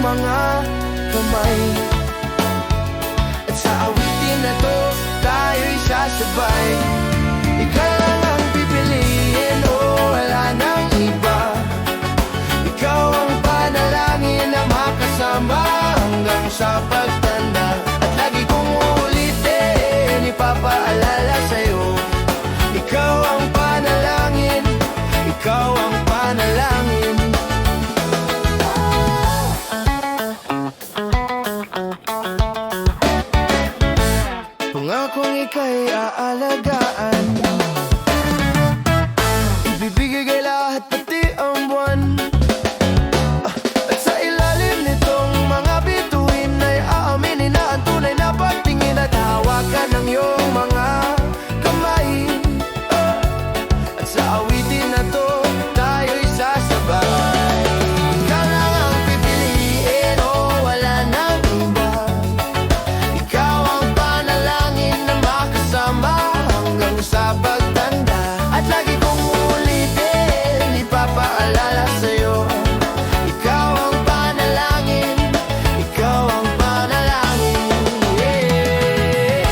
mga kamay. At sa awitin na to, tayo'y sasabay. Ikaw lang ang pipiliin, wala nang iba. Ikaw ang panalangin na makasama hanggang sa pagtanda. At lagi kong uulitin, ipapaalala sa'yo. Ikaw ang panalangin, ikaw ang panalangin. Pangakong ika'y aalagaan, ibibigay kay lahat pati ang buwan. At sa ilalim nitong mga bituin ay aaminin na ang tunay na pagtingin. At hawakan ng iyong mga kamay. At sa awitin na to, tayo'y sasabay. Ikaw lang ang pipiliin, wala nang iba. Ikaw ang panalangin na makasama hanggang sa pagtanda. At lagi kong ulitin, ipapaalala sa'yo. Ikaw ang panalangin, ikaw ang panalangin, yeah.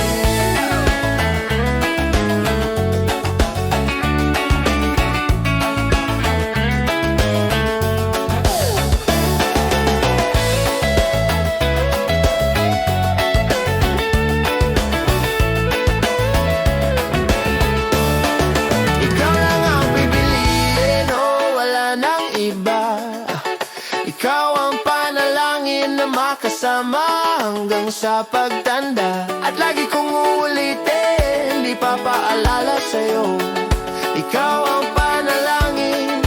Ikaw lang ang pipiliin, wala nang iba. Ikaw ang panalangin na makasama hanggang sa pagtanda. At lagi kong uulitin, ipapaalala sa'yo. Ikaw ang panalangin,